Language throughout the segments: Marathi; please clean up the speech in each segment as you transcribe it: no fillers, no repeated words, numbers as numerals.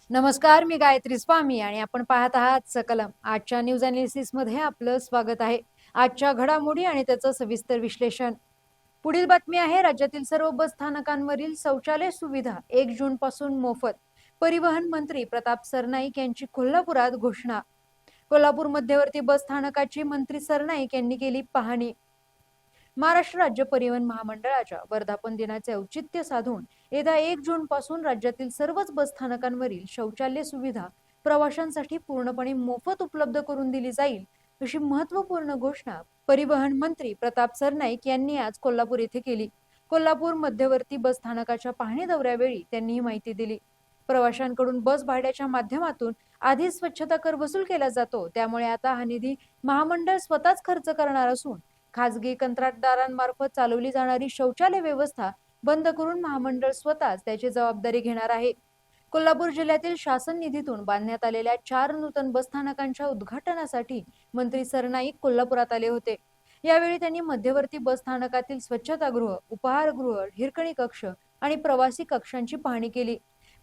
नमस्कार, मी गायत्री स्वामी आणि आपण पाहत आहात सकलम. आजच्या न्यूज अनालिसिस मध्ये आपलं स्वागत आहे. आजच्या घडामोडी आणि त्याचं सविस्तर विश्लेषण. पुढील बातमी आहे, राज्यातील सर्व बस स्थानकांवरील शौचालय सुविधा 1 जून पासून मोफत. परिवहन मंत्री प्रताप सरनाईक यांची कोल्हापुरात घोषणा. कोल्हापूर मध्यवर्ती बस स्थानकाची मंत्री सरनाईक यांनी केली पाहणी. महाराष्ट्र राज्य परिवहन महामंडळाच्या वर्धापन दिनाचे औचित्य साधून येत्या 1 जून पासून राज्यातील सर्वच बस स्थानकांवरील शौचालय सुविधा प्रवाशांसाठी पूर्णपणे मोफत उपलब्ध करून दिली जाईल, अशी महत्त्वपूर्ण घोषणा परिवहन मंत्री प्रताप सरनाईक यांनी आज कोल्हापूर येथे केली. कोल्हापूर मध्यवर्ती बस स्थानकाच्या पाहणी दौऱ्यावेळी त्यांनी ही माहिती दिली. प्रवाशांकडून बस भाड्याच्या माध्यमातून आधी स्वच्छता कर वसूल केला जातो, त्यामुळे आता हा निधी महामंडळ स्वतःच खर्च करणार असून खासगी कंत्राटदारांमार्फत चालवली जाणारी शौचालय व्यवस्था बंद करून महामंडळ स्वतःच त्याची जबाबदारी घेणार आहे. कोल्हापूर जिल्ह्यातील शासन निधीतून बांधण्यात आलेल्या 4 नूतन बसस्थानकांच्या उद्घाटनासाठी मंत्री सरनाईक कोल्हापुरात आले होते. यावेळी त्यांनी मध्यवर्ती बस स्थानकातील स्वच्छतागृह, उपहारगृह, हिरकणी कक्ष आणि प्रवासी कक्षांची पाहणी केली.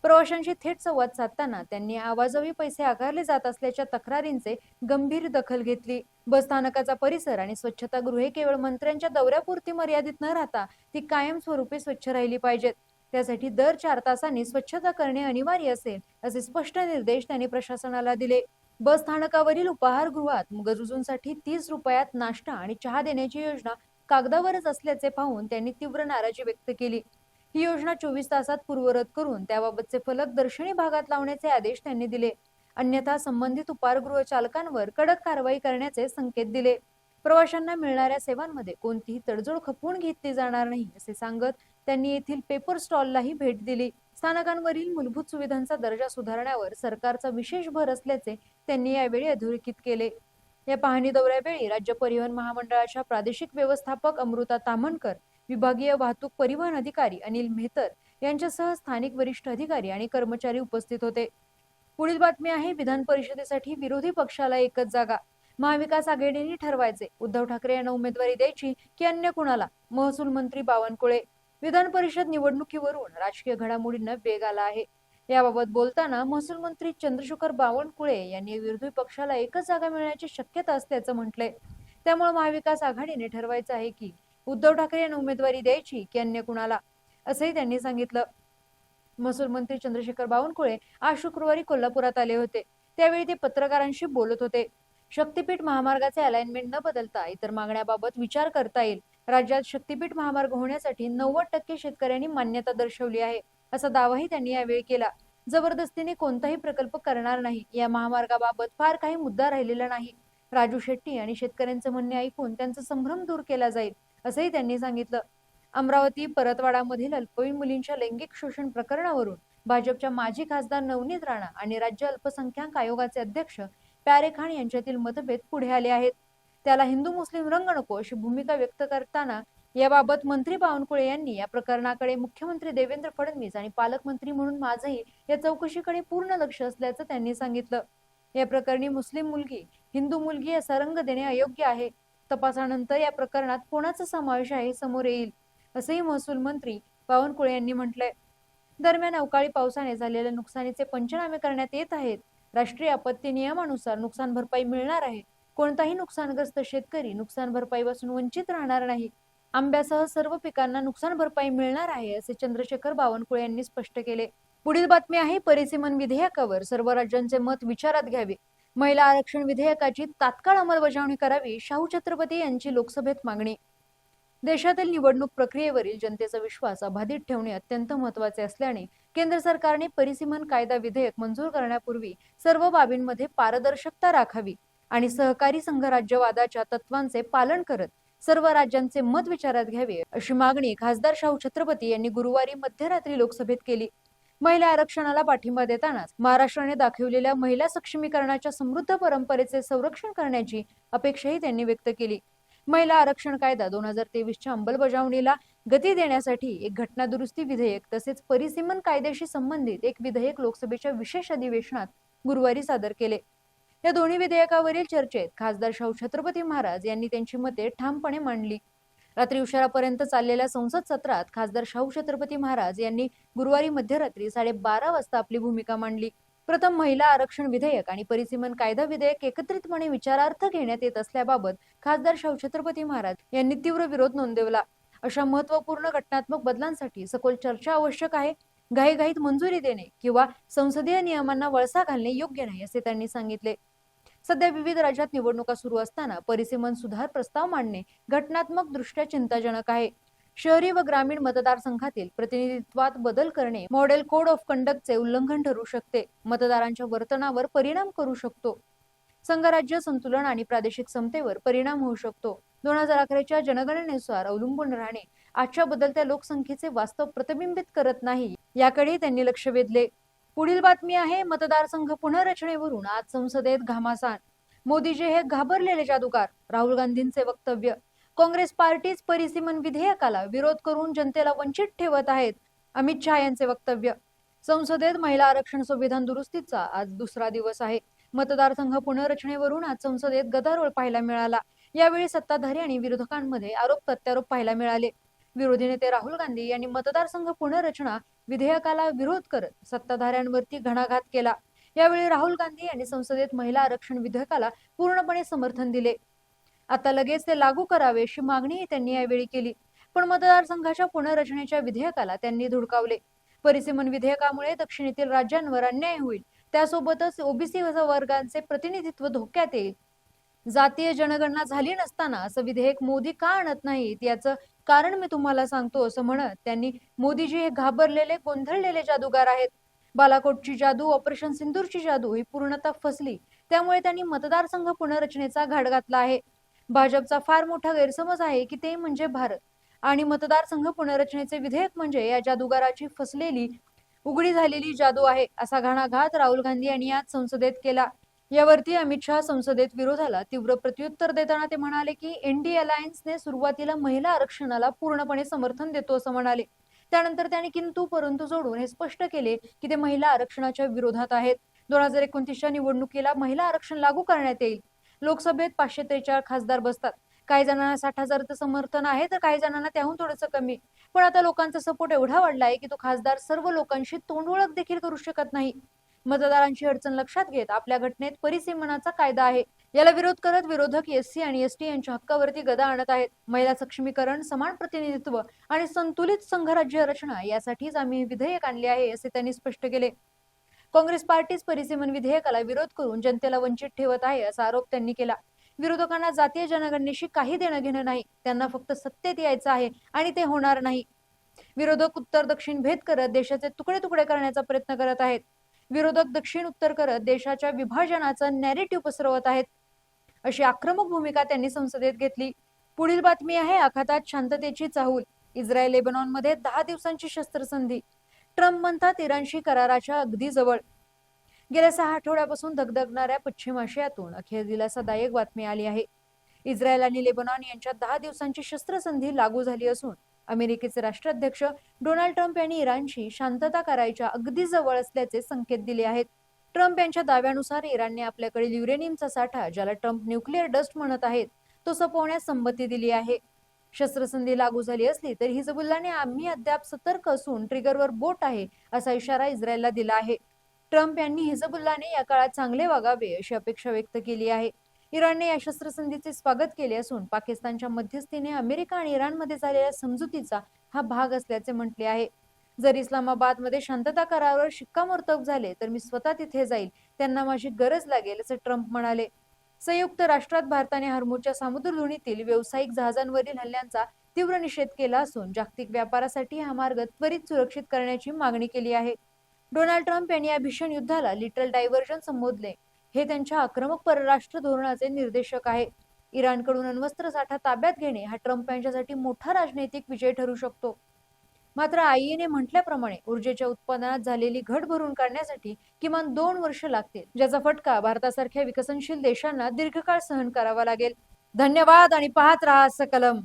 प्रवाशांशी थेट संवाद साधताना त्यांनी आवाजवी पैसे आकारले जात असल्याच्या तक्रारींचे गंभीर दखल घेतली. बसस्थानकाचा परिसर आणि स्वच्छतागृहे केवळ मंत्र्यांच्या दौऱ्यापुरती मर्यादित न राहता ती कायमस्वरूपी स्वच्छ राहिली पाहिजेत. त्यासाठी दर 4 तासांनी स्वच्छता करणे अनिवार्य असेल, असे स्पष्ट निर्देश त्यांनी प्रशासनाला दिले. बस स्थानकावरील उपहारगृहात गरजूंसाठी 30 रुपयात नाश्ता आणि चहा देण्याची योजना कागदावरच असल्याचे पाहून त्यांनी तीव्र नाराजी व्यक्त केली. ही योजना 24 तासात पूर्ववत करून त्याबाबतचे फलक दर्शनी भागात लावण्याचे आदेश त्यांनी दिले. अन्यथा संबंधित उपहारगृह चालकांवर कडक कारवाई करण्याचे संकेत दिले. प्रवाशांना मिळणाऱ्या सेवांमध्ये कोणतीही तडजोड खपवून घेतली जाणार नाही, असे सांगत त्यांनी येथील पेपर स्टॉललाही भेट दिली. स्थानकांवरील मूलभूत सुविधांचा दर्जा सुधारण्यावर सरकारचा विशेष भर असल्याचे त्यांनी यावेळी अधोरेखित केले. या पाहणी दौऱ्यावेळी राज्य परिवहन महामंडळाच्या प्रादेशिक व्यवस्थापक अमृता ताम्हणकर, विभागीय वाहतूक परिवहन अधिकारी अनिल मेहतर यांच्यासह स्थानिक वरिष्ठ अधिकारी आणि कर्मचारी उपस्थित होते. पुढील बातमी आहे, विधान परिषदेसाठी विरोधी पक्षाला एकच जागा. महाविकास आघाडीने ठरवायचे, उद्धव ठाकरे यांना उमेदवारी द्यायची की अन्य कुणाला. महसूल मंत्री बावनकुळे. विधान परिषद निवडणुकीवरून राजकीय घडामोडींना वेग आला आहे. याबाबत बोलताना महसूल मंत्री चंद्रशेखर बावनकुळे यांनी विरोधी पक्षाला एकच जागा मिळण्याची शक्यता असल्याचं म्हटलंय. त्यामुळे महाविकास आघाडीने ठरवायचं आहे की उद्धव ठाकरे यांना उमेदवारी द्यायची की अन्य कुणाला, असंही त्यांनी सांगितलं. महसूल मंत्री चंद्रशेखर बावनकुळे आज शुक्रवारी कोल्हापुरात आले होते. त्यावेळी ते पत्रकारांशी बोलत होते. शक्तीपीठ महामार्गाचे अलाइनमेंट न बदलता इतर मागण्याबाबत विचार करता येईल. राज्यात शक्तीपीठ महामार्ग होण्यासाठी 90% शेतकऱ्यांनी मान्यता दर्शवली आहे, असा दावाही त्यांनी यावेळी केला. जबरदस्तीने कोणताही प्रकल्प करणार नाही. या महामार्गाबाबत फार काही मुद्दा राहिलेला नाही. राजू शेट्टी आणि शेतकऱ्यांचे म्हणणे ऐकून त्यांचा संभ्रम दूर केला जाईल, असंही त्यांनी सांगितलं. अमरावती परतवाडामधील अल्पवयीन मुलींच्या लैंगिक शोषण प्रकरणावरून भाजपच्या माजी खासदार नवनीत राणा आणि राज्य अल्पसंख्याक आयोगाचे अध्यक्ष प्यारे खान यांच्यातील मतभेद पुढे आले आहेत. त्याला हिंदू मुस्लिम रंग नको अशी भूमिका व्यक्त करताना याबाबत मंत्री बावनकुळे यांनी या प्रकरणाकडे मुख्यमंत्री देवेंद्र फडणवीस आणि पालकमंत्री म्हणून माझंही या चौकशीकडे पूर्ण लक्ष असल्याचं त्यांनी सांगितलं. या प्रकरणी मुस्लिम मुलगी, हिंदू मुलगी असा रंग देणे अयोग्य आहे. तपासानंतर या प्रकरणात कोणाचा समावेश आहे समोर येईल, असेही महसूल मंत्री बावनकुळे यांनी म्हटलंय. दरम्यान अवकाळी पावसाने झालेल्या नुकसानीचे पंचनामे करण्यात येत आहेत. राष्ट्रीय आपत्ती नियमानुसार नुकसान भरपाई मिळणार आहे. कोणताही नुकसानग्रस्त शेतकरी नुकसान भरपाईपासून वंचित राहणार नाही. आंब्यासह सर्व पिकांना नुकसान भरपाई मिळणार आहे, असे चंद्रशेखर बावनकुळे यांनी स्पष्ट केले. पुढील बातमी आहे, परिसीमन विधेयकावर सर्व राज्यांचे मत विचारात घ्यावे. महिला आरक्षण विधेयकाची तात्काळ अंमलबजावणी करावी, शाहू छत्रपती यांची लोकसभेत मागणी. देशातील निवडणूक प्रक्रियेवरील जनतेचा विश्वास अबाधित ठेवणे अत्यंत महत्त्वाचे असल्याने केंद्र सरकारने परिसीमन कायदा विधेयक मंजूर करण्यापूर्वी सर्व बाबींमध्ये पारदर्शकता राखावी आणि सहकारी संघराज्यवादाच्या तत्वांचे पालन करत सर्व राज्यांचे मत विचारात घ्यावे, अशी मागणी खासदार शाहू छत्रपती यांनी गुरुवारी मध्यरात्री लोकसभेत केली. महिला आरक्षणाला पाठिंबा देतानाच महाराष्ट्राने दाखवलेल्या महिला सक्षमीकरणाच्या समृद्ध परंपरेचे संरक्षण करण्याची अपेक्षाही त्यांनी व्यक्त केली. महिला आरक्षण कायदा 2023च्या अंमलबजावणीला गती देण्यासाठी एक घटना दुरुस्ती विधेयक तसेच परिसीमन कायद्याशी संबंधित एक विधेयक लोकसभेच्या विशेष अधिवेशनात गुरुवारी सादर केले. या दोन्ही विधेयकावरील चर्चेत खासदार शाहू छत्रपती महाराज यांनी त्यांची मते ठामपणे मांडली. रात्री उशिरापर्यंत चाललेल्या संसद सत्रात खासदार शाहू छत्रपती महाराज यांनी गुरुवारी मध्यरात्री 12:30 वाजता आपली भूमिका मांडली. प्रथम महिला आरक्षण विधेयक आणि परिसीमन कायदा विधेयक एकत्रितपणे विचारार्थ घेण्यात येत असल्याबाबत खासदार शाहू छत्रपती महाराज यांनी तीव्र विरोध नोंदवला. अशा महत्त्वपूर्ण घटनात्मक बदलांसाठी सखोल चर्चा आवश्यक आहे. घाईघाईत मंजुरी देणे किंवा संसदीय नियमांना वळसा घालणे योग्य नाही, असे त्यांनी सांगितले. सध्या विविध राज्यात निवडणुका सुरू असताना परिसीमन सुधार प्रस्ताव मांडणे घटनात्मक दृष्ट्या चिंताजनक आहे. शहरी व ग्रामीण मतदारसंघातील प्रतिनिधित्वात बदल करणे मॉडेल कोड ऑफ कंडक्टचे उल्लंघन ठरू शकते, मतदारांच्या वर्तनावर परिणाम करू शकतो, संघराज्य संतुलन आणि प्रादेशिक समतेवर परिणाम होऊ शकतो. 2011च्या जनगणनेनुसार अवलंबून राहणे आजच्या बदलत्या लोकसंख्येचे वास्तव प्रतिबिंबित करत नाही, याकडे त्यांनी लक्ष वेधले. पुढील बातमी आहे मतदारसंघ पुनर्रचनेवरून आज संसदेत घमासान. मोदीजी हे घाबरलेले जादूगार, राहुल गांधींचे वक्तव्य. काँग्रेस पार्टीच परिसीमन विधेयकाला विरोध करून जनतेला वंचित ठेवत आहेत, अमित शहा यांचे वक्तव्य. संसदेत महिला आरक्षण संविधान दुरुस्तीचा आज दुसरा दिवस आहे. मतदारसंघ पुनर्रचनेवरून आज संसदेत गदारोळ पाहायला मिळाला. यावेळी सत्ताधारी आणि विरोधकांमध्ये आरोप प्रत्यारोप पाहायला मिळाले. विरोधी नेते राहुल गांधी यांनी मतदारसंघ पुनर्रचना विधेयकाला विरोध करत सत्ताधाऱ्यांवरती घणाघात केला. यावेळी राहुल गांधी यांनी संसदेत महिला आरक्षण विधेयकाला पूर्णपणे समर्थन दिले. आता लगेच ते लागू करावे अशी मागणी त्यांनी यावेळी केली. पण मतदारसंघाच्या पुनर्रचनेच्या विधेयकाला त्यांनी धुडकावले. परिसीमन विधेयकामुळे दक्षिणेतील राज्यांवर अन्याय होईल, त्यासोबतच ओबीसी वर्गांचे प्रतिनिधित्व धोक्यात येईल. जातीय जनगणना झाली नसताना असं विधेयक मोदी का आणत नाहीत याचं कारण मी तुम्हाला सांगतो, असं म्हणत त्यांनी मोदीजी हे घाबरलेले गोंधळलेले जादूगार आहेत. बालाकोटची जादू, ऑपरेशन सिंदूरची जादू ही पूर्णतः फसली, त्यामुळे त्यांनी मतदारसंघ पुनर्रचनेचा घाट घातला आहे. भाजपचा फार मोठा गैरसमज आहे की ते म्हणजे भारत आणि मतदारसंघ पुनर्रचनेचे विधेयक म्हणजे या जादूगाराची फसलेली उघडी झालेली जादू आहे, असा घणाघात राहुल गांधी यांनी आज संसदेत केला. यावरती अमित शहा संसदेत विरोधाला तीव्र प्रत्युत्तर देताना ते म्हणाले की एनडीए अलायन्सने सुरुवातीला महिला आरक्षणाला पूर्णपणे समर्थन देतो असं म्हणाले. त्यानंतर त्यांनी किंतु परंतु जोडून हे स्पष्ट केले की ते महिला आरक्षणाच्या विरोधात आहेत. 2029च्या निवडणुकीला महिला आरक्षण लागू करण्यात येईल. लोकसभेत 543 खासदार बसतात. काही जणांना 60,000चं समर्थन आहे तर काही जणांना त्याहून थोडंसं कमी. पण आता लोकांचा सपोर्ट एवढा वाढला आहे की तो खासदार सर्व लोकांशी तोंडओळख देखील करू शकत नाही. मतदारांची अडचण लक्षात घेत आपल्या घटनेत परिसीमनाचा कायदा आहे, याला विरोध करत विरोधक एससी आणि एसटी यांच्या हक्कावरती गदा आणत आहेत. महिला सक्षमीकरण, समान प्रतिनिधित्व आणि संतुलित संघराज्य रचना यासाठीच आम्ही हे विधेयक आणले आहे, असे त्यांनी स्पष्ट केले. काँग्रेस पार्टीच परिसीमन विधेयकाला विरोध करून जनतेला वंचित ठेवत आहे, असा आरोप त्यांनी केला. विरोधकांना जातीय जनगणनेशी काही देणं घेणं नाही, त्यांना फक्त सत्तेत यायचं आहे आणि ते होणार नाही. विरोधक उत्तर दक्षिण भेद करत देशाचे तुकडे तुकडे करण्याचा प्रयत्न करत आहेत. विरोधक दक्षिण उत्तर करत देशाच्या विभाजनाचा नॅरेटिव्ह पसरवत आहेत, अशी आक्रमक भूमिका त्यांनी संसदेत घेतली. पुढील बातमी आहे आखातात शांततेची चाहूल. इस्रायल लेबनॉनमध्ये 10 दिवसांची शस्त्रसंधी. ट्रम्प म्हणतात इराणशी कराराच्या अगदी जवळ. गेल्या 6 आठवड्यापासून धगधगणाऱ्या पश्चिम आशियातून अखेर दिलासादायक बातमी आली आहे. इस्रायल आणि लेबनॉन यांच्यात 10 दिवसांची शस्त्रसंधी लागू झाली असून अमेरिकेचे राष्ट्राध्यक्ष डोनाल्ड ट्रम्प यांनी इराणशी शांतता करायच्या अगदी जवळ असल्याचे संकेत दिले आहेत. ट्रम्प यांच्या दाव्यानुसार इराणने आपल्याकडील युरेनियमचा साठा, ज्याला ट्रम्प न्यूक्लिअर डस्ट म्हणत आहेत, तो संपवण्यास संमती दिली आहे. शस्त्रसंधी लागू झाली असली तरी हिजबुल्लाने आम्ही अद्याप सतर्क असून ट्रिगरवर बोट आहे, असा इशारा इस्रायलला दिला आहे. ट्रम्प यांनी हिजबुल्लाने या काळात चांगले वागावे अशी अपेक्षा व्यक्त केली आहे. इराणने या शस्त्रसंधीचे स्वागत केले असून पाकिस्तानच्या मध्यस्थीने अमेरिका आणि इराणमध्ये झालेल्या समजुतीचा हा भाग असल्याचे म्हटले आहे. जर इस्लामाबादमध्ये शांतता करारावर शिक्कामोर्तब झाले तर मी स्वतः तिथे जाईल, त्यांना माझी गरज लागेल, असे ट्रम्प म्हणाले. संयुक्त राष्ट्रात भारताने हर्मुजच्या सामुद्रधुनीतील व्यावसायिक जहाजांवरील हल्ल्यांचा तीव्र निषेध केला असून जागतिक व्यापारासाठी हा मार्ग त्वरित सुरक्षित करण्याची मागणी केली आहे. डोनाल्ड ट्रम्प यांनी या भीषण युद्धाला लिटल डायव्हर्जन संबोधले. हे त्यांच्या आक्रमक परराष्ट्र धोरणाचे निर्देशक आहे. इराणकडून अण्वस्त्र साठा ताब्यात घेणे हा ट्रम्प यांच्यासाठी मोठा राजनैतिक विजय ठरू शकतो. मात्र आयईने म्हटल्याप्रमाणे ऊर्जेच्या उत्पादनात झालेली घट भरून काढण्यासाठी किमान 2 वर्ष लागतील, ज्याचा फटका भारतासारख्या विकसनशील देशांना दीर्घकाळ सहन करावा लागेल. धन्यवाद आणि पाहत रहा सकलम.